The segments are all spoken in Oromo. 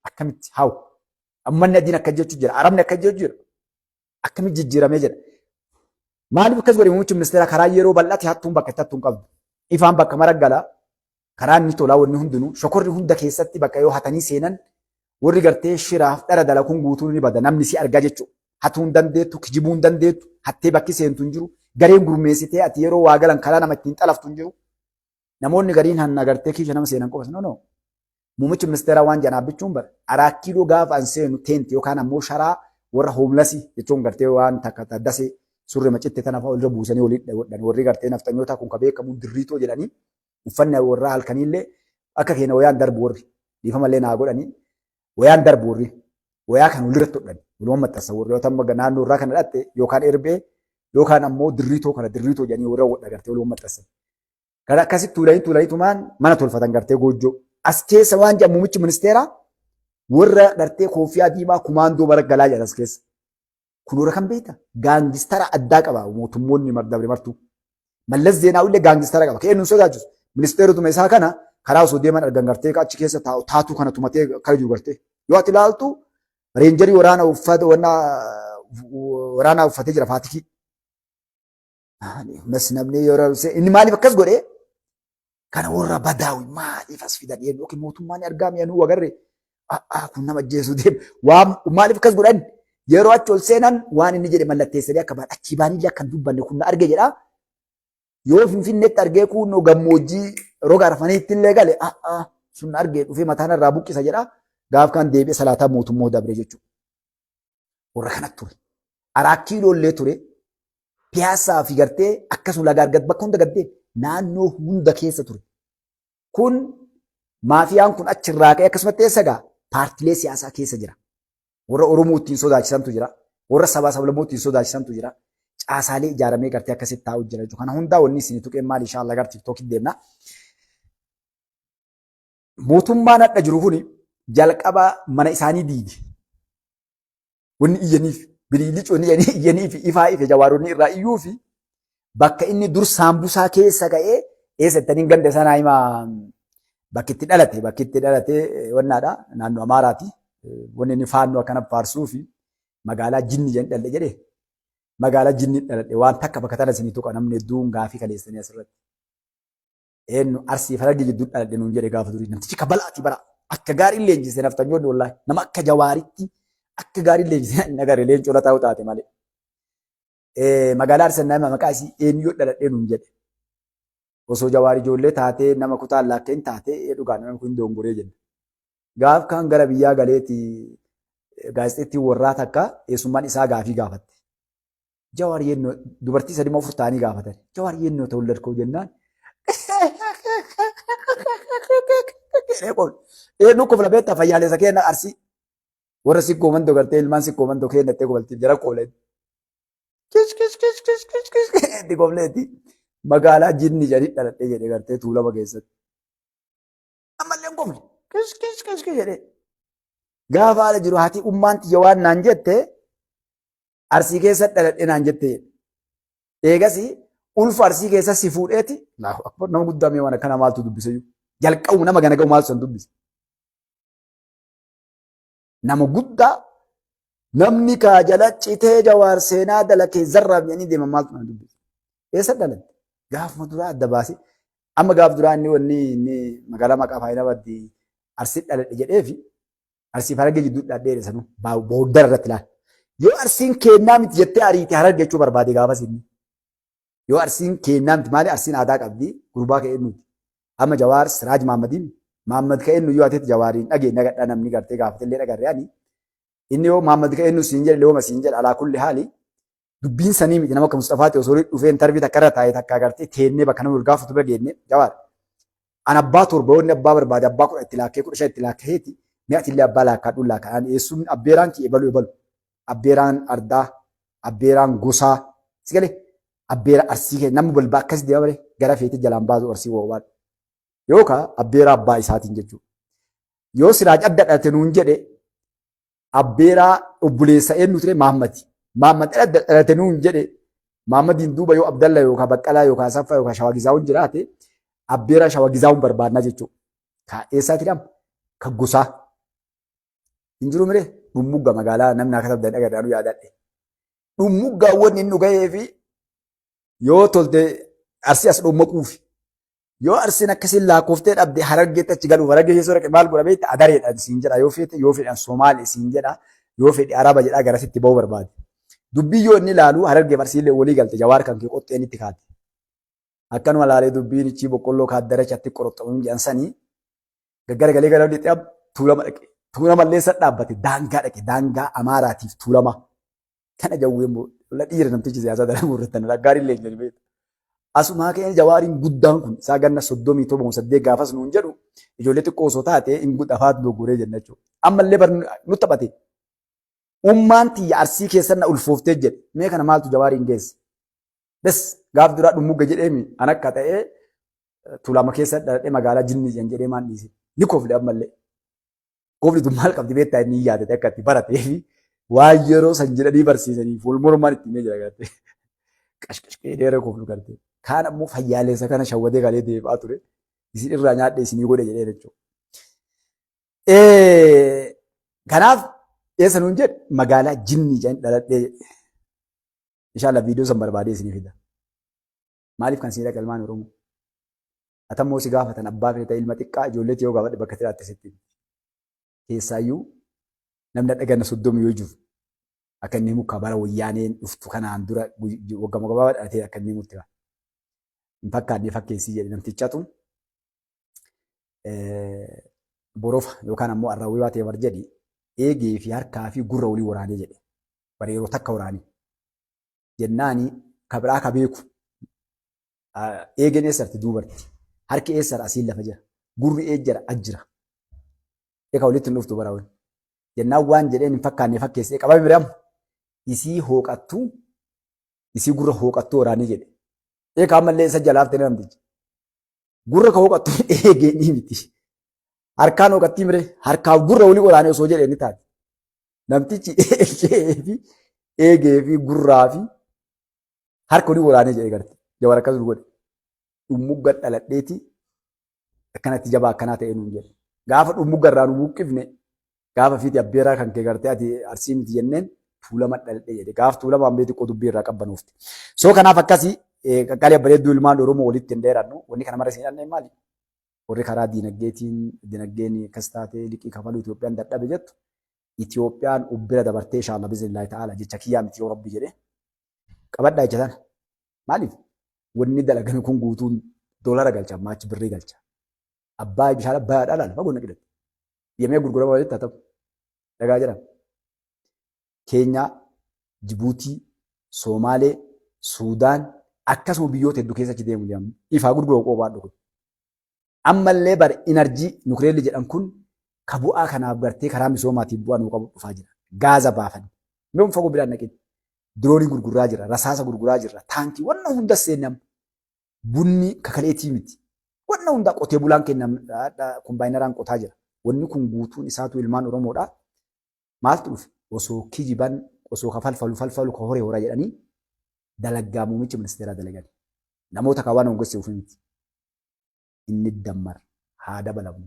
akkamitti haa ammanni adiin akka jechuun jira arabni akka jechuun jira akkamitti jijjiiramee jira. Maaliif akkas godhe muummichi ministeera karaa yeroo bal'aatti hattuun bakka itti hattuun qabdu ifaan bakka maraggala karaa inni tolaa wanni hundinuu shokorri hunda keessatti bakka yoo hatanii seenan warri gartee shiraaf dhara dalakuun guutuu ni bada namni si argaa jechuudha. Hatuun dandeettu kijibuun dandeettu hattee bakki seentu hin jiru gareen gurmeessitee ati yeroo waa galan karaa nama ittiin xalaftu hin jiru. Namoonni gariin hanna gartee kiisha nama seenan qofas no. Muummichi ministeeraa waan janaabichuun bara araakkiiloo gaafa an seenu teenti yookaan ammoo sharaa warra hoomlasii jechuun gartee waan takka taddasee surre macitte tana fa'aa irra buusanii walitti godhan warri gartee naftanyoota kun ka beekamu dirriitoo jedhanii uffanni warra halkaniillee akka keenya wayaan darbu warri dhiifamallee naa godhanii wayaan darbu warri wayaa kan walirratti hodhan walumaa maxxansa warri yoo ta'an naannoo irraa kana dhatte yookaan erbee yookaan ammoo dirriitoo kana dirriitoo jedhanii warra wadha gartee walumaa maxxansa. Kan akkasitti tuulanii tumaan mana tolfatan gartee goojjoo as keessa waan jedhamu muummichi ministeeraa warra gartee koofiyaa diimaa kumaandoo bara galaa jedhan as keessa. Kun warra kan beekta gaangistara addaa qaba mootummoonni dabre martuu. Mallas Zeenaawwi illee gaangistara qaba. Ka'ee nun sodaachisu. Ministeerotuma isaa kana karaa osoo deeman argan gartee achi keessa taatu kana tumatee kara jiru gartee. Yoo ati ilaaltu reenjarii waraanaa uffatee jira Faatikii. Namni yeroo inni maaliif akkas godhee kana warra badaawi maaliif as fidan yookiin mootummaan argaa mi'anuu agarre kun nama ajjeesuu deemu waan maaliif akkas godhan yeroo achi ol seenan waan inni jedhe mallatteessanii akka baan achi baanillee akka hin dubbanne kun na arge jedha yoo finfinneetti argee kun gammoojjii roga arfaniitti illee gale sun na argee dhufee mataan irraa buqqisa jedha gaaf kan deebi'e salaataa mootummoo dabre jechuudha. Warra kanatti ture araakkiiloollee ture. Piyaasaa fi gartee akkasuma lagaa argatu bakka hunda gaddee naannoo hunda keessa ture. Kun maafiyaan kun achirraa ka'ee akkasumatti eessa gaa paartilee siyaasaa keessa jira. Warra Oromoo ittiin sodaachisantu jira. Warra sabaa sablammoo ittiin sodaachisantu jira. Caasaalee ijaaramee gartee akkasitti taa'u jira jechuudha. Kana hundaa wanni isin tuqeen maali inshaallah gar tiktookitti deemna. Mootummaan hadha jiru kuni jalqaba mana isaanii diige. Wanni iyyaniif. Biliilicoonni iyyanii fi ifaa ife jawaaronni irraa iyyuu fi bakka inni dur saambusaa keessa ka'ee eessattaniin ganda sanaa himaa bakki itti dhalate wannaadha naannoo Amaaraati. Wanni inni faannoo akkana faarsuu fi magaalaa Jinni dhaladhe jedhee magaalaa Jinni dhaladhe waan takka bakka tana isinii tuqa namni hedduun gaafii kaleessanii asirratti. Eenyu Arsii Faragii jidduu dhaladhe nuun jedhe gaafa durii namtichi kabalaati bara akka gaarii leenjisee naftanyoonni wallaahi nama akka jawaaritti. Akka gaarii leenjisee nagaree leencoo lataa taate malee. Magaalaa Arsannaa maqaa isii eenyuu dhaladhee nuun jedhe. Osoo jawaarii ijoollee taatee nama kutaan laakkeen taatee dhugaa nama kun dongoree jenna. Gaaf kan gara biyyaa galeeti gaazexeettii warraa takka eessummaan isaa gaafii gaafatte. Jawaarii yennoo dubartii sadii afur ta'anii gaafatan. Jawaarii yennoo ta'uu ladkoo jennaan. Eenyu kofla beektaa fayyaalessa kenna Arsii. Warra sikkoo mandoo gartee ilmaan sikkoo mandoo kennattee qobaltii jara qooleen. Itti qobleeti magaalaa Jinni jedhanii dhaladhee jedhee gartee Tuulama keessatti. Ammallee hin qobne jedhee. Gaafa haala jiru haati ummaan xiyya waan naan jette Arsii keessatti dhaladhee naan jette. Eegas ulfa Arsii keessa si fuudheeti. Nama guddaa mee waan akkana maaltu dubbise jalqabu nama gana ga'u maaltu san dubbise. Nama guddaa namni kaa jala citee jawaar seenaa dalakee zarraaf jedhanii deeman maaltu nama dubbisa. Eessa dhalate? Gaafuma duraa adda baase. Amma gaaf duraa inni magaalaa maqaa faayinaa baddi Arsii dhaladhe jedhee fi Arsii Faragee jidduu dhaladhee sanuu booddara irratti ilaala. Yoo Arsiin kennaa miti jettee ariitee Hararge jechuu barbaade gaafas inni. Yoo Arsiin kennaa miti maali Arsiin aadaa qabdi gurbaa ka'ee nuti. Amma Jawaar Siraaj Mahaammadiin Mahaammad ka'een yoo ateetti jawaariin dhageenya gadhaa namni gartee gaafatee dhagarree ani inni yoo Mahaammad ka'een siin jedhe looma siin jedhe alaa kulli haali dubbiin sanii miti nama akka Mustafaati osoo dhufee intarvii takka irra taa'ee takka agartee teennee bakka nama gaafatu bira geenne jawaar an abbaa torba wanni abbaa barbaade abbaa 10 itti laakkee 15 itti laakkeeti mi'aati illee abbaa laakkaadhuun laakkaan eessuun abbeeraan kii ebalu abbeeraan ardaa abbeeraan gosaa sigalee abbeera Arsii kee namni balbaa akkas deema bare gara feetii jalaan baasu Arsii woobaadha. Yookaan abbeeraa abbaa isaatiin jechuudha. Yoo Siraaj adda dhalate nuun jedhe abbeeraa obboleessa eenyu ture Mahaammadi. Mahaammad adda dhalate nuun jedhe Mahaammadiin duuba yoo Abdalla yookaan Baqqalaa yookaan Saffaa yookaan Shawagizaawun jiraate abbeeraa Shawagizaawun barbaadna jechuudha. Ka eessaati dhama? Ka gosaa. Injiru mire dhumugga magaalaa namni akka tabdan agarraanu yaadadhe. Dhumuggaawwan inni dhugahee fi yoo tolte Arsii as dhummaquufi. Yoo Arsiin akkasiin laakkoftee dhabde Harargeetti achi galuuf Harargee keessoo dhaqe maal godha beektaa adareedhaan siin jedha yoo fedhan Somaalee siin jedha yoo fedhe Araba jedhaa garasitti ba'uu barbaade. Dubbii yoo inni ilaalu Harargee Arsiillee walii galte Jawaar kan kee qoxxeen itti kaate. Akkanuma laalee dubbiin ichi boqqolloo kaaddara chatti qoroxxamuun jedhansanii gaggara galee gara dhixee tuulama dhaqe. Tuulama illee isa dhaabbate daangaa dhaqe daangaa Amaaraatiif tuulama. Kana jawween booda dhiira namtichi siyaasaa dalaguu irratti gaarii illee hin beeku. Asumaa ka'een Jawaariin guddaan kun isaa ganna 37 gaafas nuun jedhu ijoollee xiqqoo osoo taate hin guddafaat dogooree jenna jechuudha. Ammallee nu taphate. Ummaan tiyya Arsii keessan na ulfooftee jedhe. Mee kana maaltu Jawaariin geesse? Bes gaaf duraa dhumugga jedheemi an akka ta'ee tuulama keessa dhaladhee magaalaa Jinnii jedhee maan dhiise. Ni kofle ammallee. Kofli tun maal qabdi beektaa inni yaadate akka itti baratee fi waan yeroo san jedhanii barsiisanii fuulmurumaan itti himee jira garte. Qashqashqee dheeraa koflu garte. Kaan ammoo fayyaalessa kana shawwadee galee deebi'aa ture. Isin irraa nyaadhee isinii godhe jedhee jechuudha. Kanaaf eessa nuun jedhe magaalaa Jinnii jedhan dhaladhee inshallah viidiyoo san barbaadee isinii fida. Maaliif kan isin dhaqa ilmaan Oromoo? Atammoo si gaafatan abbaa feeta ilma xiqqaa ijoollee yoo gaafadhe bakka tiraatti sitti. Keessaayyuu namni dhaganna 30 yoo jiru akka inni muka bara wayyaaneen dhuftu kanaan dura waggaa gabaabaa dhalatee akka inni mutti ba'a. Hin fakkaanne fakkeessii jedhe namtichatu borofa yookaan ammoo arraawwee baatee bar jedhi eegee fi harkaa fi gurra olii waraanee jedhe. Bara yeroo takka waraanee. Jennaani kabiraa ka beeku. Eegeen eessarti duubarti. Harki eessara asiin lafa jira. Gurri eejjara ajjira. Eeka walitti hin dhuftu baraawwan. Jennaan waan jedheen hin fakkaanne fakkeessee qabame biramu isii hooqattuu isii gurra hooqattuu waraanee jedhe. Eeka ammallee isa jalaaf ta'e namtichi. Gurra ka hooqattuu eegee ni miti. Harkaan hooqattii mire harkaaf gurra olii waraanee osoo jedhee ni taate. Namtichi eegee fi gurraa fi harka olii waraanee jedhee garte. Jawar akkas godhe. Dhumugga dhaladheeti akkanatti jabaa akkanaa ta'e nuun jedhe. Gaafa dhumugga irraa nu buqqifne gaafa fiiti abbeeraa kan kee gartee ati Arsii miti jenneen tuulama dhaladhee jedhe. Gaafa tuulama hambee xiqqoo dubbii irraa qabbanuufti. Soo kanaaf akkasii qaqqalee bareedduu ilmaan Oromoo walitti hin dheerannu. Wanni kana mara isin dhanneen maali? Warri karaa dinagdeen akkas taatee liqii kafaluu Itoophiyaan dadhabe jettu. Itoophiyaan ubbira dabartee inshaAllah biiznillaahi ta'ala jecha kiyyaa miti yoo rabbi jedhee. Qabadhaa jecha sana. Maaliif? Wanni dalagame kun guutuun doolara galcha amma achi birrii galcha. Abbaa bishaan abbaa dhalaan fagoon naqidatti. Yemee gurgurama walitti haa ta'u. Dhagaa jedhama. Keenyaa, Jibuutii, Soomaalee, Suudaan akkasuma biyyoota hedduu keessa achi deemu jedhamu. Ifaa gurguramu qoobaa dhugu. Ammallee bara inarjii nukileelli jedhan kun ka bu'aa kanaaf gartee karaa misoomaatiin bu'aa nuu qabu dhufaa jira. Gaaza baafan. Mee fagoo biraan naqin. Diroonii gurguraa jira, rasaasa gurguraa jira, taankii wanna hunda seenam. Bunni kakaleetii miti. Wanna hunda qotee bulaan kennam kombaayinaraan qotaa jira. Wanni kun guutuun isaatu ilmaan Oromoodha. Maaltu dhufe? Osoo kijiban, osoo falfalu ka horee horaa jedhanii dalaggaa muummichi ministeeraa dalagan. Namoota kaawwan hongossee ofii miti. Inni dammar haa dabalamu.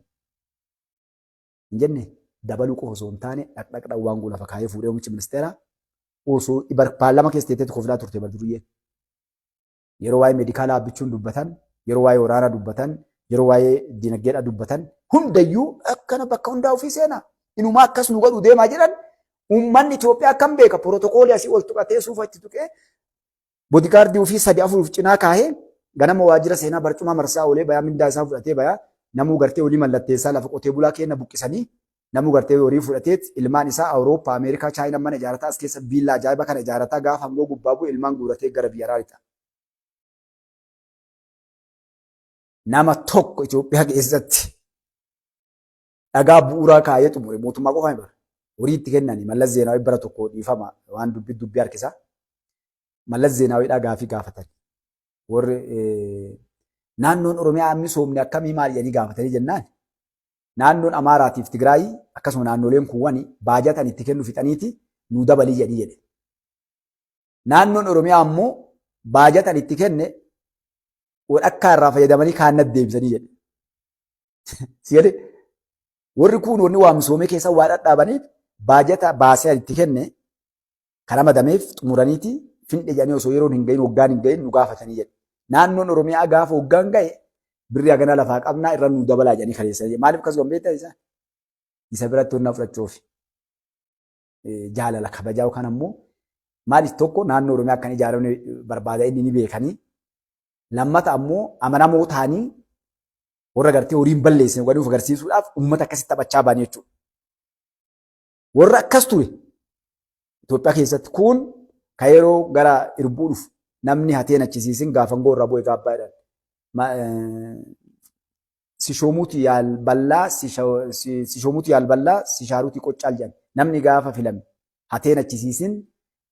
Hin jenne dabaluu qofa osoo hin taane dhaqdhaqdhaan waan lafa kaayee fuudhee muummichi ministeeraa osoo paarlaamaa keessa teeteetti koflaa turte barduuyyee. Yeroo waa'ee meedikaalaa abbichuun dubbatan, yeroo waa'ee waraanaa dubbatan, yeroo waa'ee dinagdeedhaa dubbatan hundayyuu akkana bakka hundaa ofii seenaa. Inumaa akkas nu godhu deemaa jiran uummanni Itoophiyaa akkam beeka pirootokoolii asii ol tuqatee suufa itti tuqee boodikaardii ofii 3-4 cinaa kaahee ganama waajjira seenaa barcuma marsaa oolee bayaa mindaa isaa fudhatee bayaa namuu gartee olii mallatteessaa lafa qotee bulaa keenya buqqisanii namuu gartee horii fudhateet ilmaan isaa Awurooppaa, Ameerikaa, Chaayinaa mana ijaarataa as keessa viillaa ajaa'iba kana ijaarataa gaafa hangoo gubbaa bu'e ilmaan guuratee gara biyya raarita. Nama tokko Itoophiyaa keessatti dhagaa bu'uuraa kaayee xumure mootummaa qofa hin bara. Horii itti kennanii Mallas Zeenaawii bara tokko dhiifama waan dubbii harkisaa. Mallas Zeenaawiidhaa gaafii gaafatan. Warri naannoon Oromiyaa misoomni akkamii maal jedhanii gaafatanii jennaan. Naannoon Amaaraatiif Tigraayii akkasuma naannoleen kuuwwan baajatan itti kennu fixaniiti nu dabalii jedhii jedhe. Naannoon Oromiyaa ammoo baajatan itti kenne akka irraa fayyadamanii kaannat deebisanii jedhe. Warri kun warri waa misoomee keessa waa dhadhaabaniif baajata baasee itti kenne kana madameef xumuraniiti finde jedhanii osoo yeroon hin gahin waggaan hin gahin nu gaafatanii jedhe. Naannoon Oromiyaa gaafa waggaan gahe birrii hagana lafaa qabnaa irra nu dabalaa jedhanii kaleessan. Maaliif akkas goon beektaa isaa? Isa biratti honnaa fudhachuuf jaalala kabajaa yookaan ammoo maaliif tokko naannoo Oromiyaa akkan ijaaramne barbaada inni ni beekanii. Lammata ammoo amanamoo ta'anii warra gartee horiin balleessine godhanii of agarsiisuudhaaf uummata akkasitti taphachaa ba'an jechuudha. Warra akkas ture Itoophiyaa keessatti kun kan yeroo gara irbuu dhufu namni hateen achisiisin gaafangoo irraa bu'ee gaabbaadhaan. Sishoomuuti yaalballaa sishoomuuti yaalballaa sishaaruuti qoccaal jedhan namni gaafa filame hateen achisiisin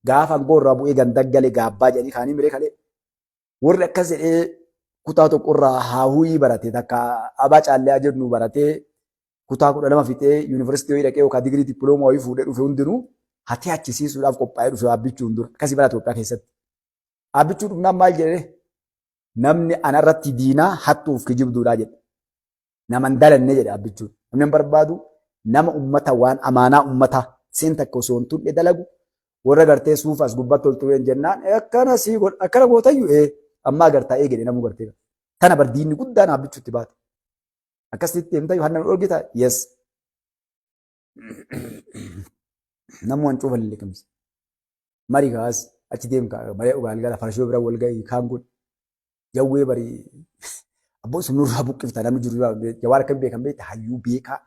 gaafangoo irraa bu'ee gandaggale gaabbaa jedhanii kaanii miree kalee. Warri akkas jedhee kutaa tokkorraa haawuyii barate takka abaa caallee jennu baratee kutaa 12 fixee yuunivarsiitii dhaqee yookaan digirii dippiloomaa wayii fuudhee dhufe hundinuu hatee achisiisuudhaaf qophaa'ee dhufe abbichuun dura akkasii bara Itoophiyaa keessatti. Abbichuun dhufnaan maal jedhee namni anarratti diinaa hattuuf kijibduudhaa jedhe. Nama hin dalanne jedhe abbichuun. Namni barbaadu nama ummata waan amaanaa ummata seen takka osoo hin tulle dalagu warra gartee suufaas gubbatti ol tureen jennaan akkana gootayyuu amma agartaa eegale namuu gartee. Kana bardiinni guddaan abbichuutti baate. Akkasitti himtayyuu hanna dhorgita yes. Namuu hancuufa lilleqamse. Marii kaas achi deemka baree ugaalgala farshoo bira wal ga'ii kaan kun jawwee barii abboo sumnurraa buqqifta namni jiru jawaar akka beekan beekta hayyuu beekaa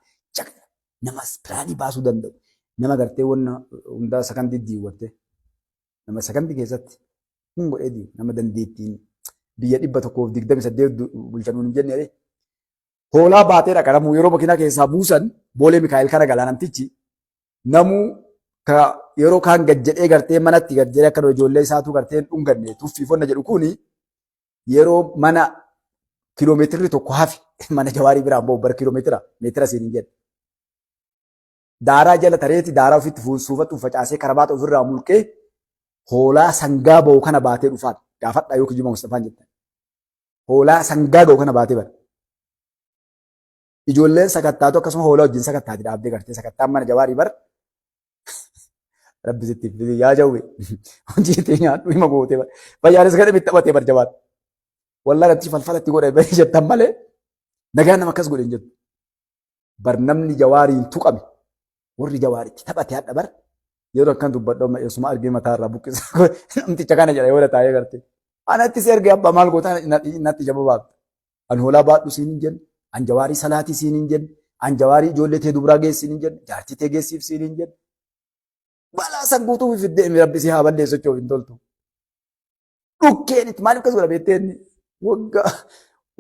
namas piraanii baasuu danda'u. Nama gartee wanna hundaa sakandii diiwatte nama sakandii keessatti kun godhee diiwu nama dandeettiin biyya 128 bulchanuun hin jenne hoolaa baatee dhaqaramuu yeroo makiinaa keessaa buusan boolee Mikaa'el kana galaa namtichi namuu yeroo kaan gajjedhee gartee manatti gajjedhee akka ijoollee isaatu gartee dhunganne tuffiifonna jedhu kuni yeroo mana kiiloomeetirri tokko hafi mana jawaarii biraan ba'u bara kiiloomeetira meetira siin jedhe. Daaraa jala tareeti daaraa ofitti suufatu facaasee karabaata ofirraa mulqee hoolaa sangaa ba'u kana baatee dhufaan gaafadhaa yoo kijuma Mustafaan jettan. Hoolaa sangaa ba'u kana baatee bara. Ijoolleen sakattaatu akkasuma hoolaa wajjin sakattaati dhaabdee gartee sakattaan mana jawaarii bara. Rabbi sitti fide yaa jawwe hojii ta'e nyaadhu hima gootee bara. Fayyaanis gadhe bitti taphatee bara jabaatu. Wallaan achi falfalatti godhee bari jettan malee nagaan nama akkas godhe hin jettu. Bar namni jawaariin tuqame warri jawaaritti taphate hadha bar yeroo akkan dubbadhu amma eessuma argee mataa irraa buqqisa namticha kana jedha yoo taa'ee garte anatti si ergee abbaa maal gootaa natti jaba baafta an hoolaa baadhu siin hin jenne an jawaarii salaatii siin hin jenne an jawaarii ijoollee tee dubraa geessiin hin jenne jaartii tee geessiif siin hin jenne balaa san guutuu fiddee rabbi si haa balleessu jechuuf hin toltu dhukkeenitti maaliif akkas godha beektee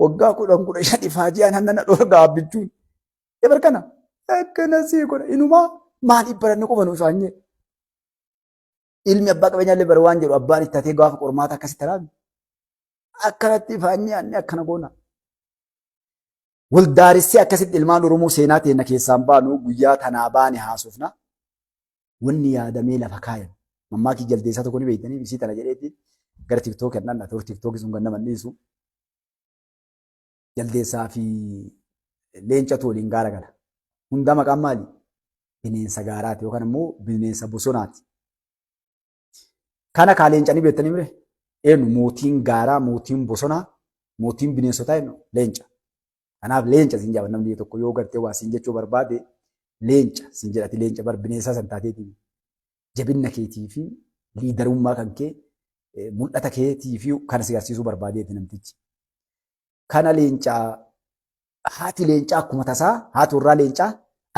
waggaa 10 faajiyaan hannana dhorgaa abbichuun ebar kana akkana si godha inumaa maaliif baranne qofa nu ifaanye ilmi abbaa qabeenyaallee bara waan jedhu abbaan itti hatee gaafa qormaata akkasitti taraabi akkanatti ifaanye anne akkana goona waldaarissee akkasitti ilmaan Oromoo seenaa teenna keessaan baanu guyyaa tanaa baane haasofna wanni yaadamee lafa kaayan mammaakii jaldeessaa tokko ni beektanii bisii tana jedheetti gara TikTok kennan ati TikTok sun ganna manniisu jaldeessaa fi leenca tooliin gaara gala hunda maqaan maali bineensa gaaraati yookaan immoo bineensa bosonaati kana kaa leencanii beektanii mire eenyu mootiin gaaraa mootiin bosonaa mootiin bineensotaa eenyu leenca kanaaf leenca siin jaaban namni tokko yoo gartee waa siin jechuu barbaade leenca siin jedhati leenca bar bineensaa san taateetiin jabinna keetii fi liidarummaa kan kee mul'ata keetii fi kan si agarsiisuu barbaadeeti namtichi. Kana leencaa haati leencaa akkuma tasaa haati warraa leencaa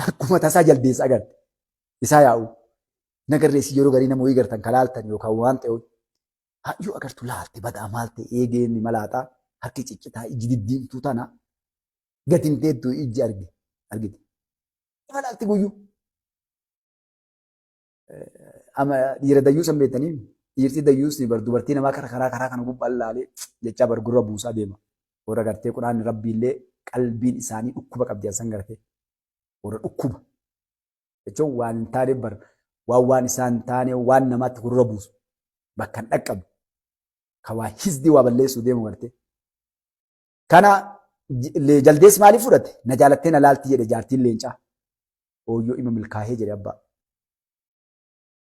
akkuma tasaa jaldeessa agarte isaa yaa'u nagarreessi yeroo garii nama wayii gartan kalaaltan yookaan waan ta'e yoo agartu laalte badaa maal ta'e eegeen malaaxaa harki ciccitaa iji diddiimtuu tana gatiin teettuu iji argite. Malaalti guyyuu. Dhiira dayyuu san beektanii dhiirti dayyuus bar dubartii namaa karaa kana gubbaan laalee jechaa bar gurra buusaa deema. Warra gartee quraanni rabbiillee qalbiin isaanii dhukkuba qabdi san gartee. Warra dhukkuba. Jechuun waan hin taane bar waan isaan hin taane waan namaatti gurra buusu bakka hin dhaqqabu. Ka waa hisdii waa balleessuu deemu gartee. Kana jaldeessi maaliif fudhate? Na jaalattee na laalti jedhe jaartiin leencaa. Ooyyoo ima milkaa'ee jedhe abbaa.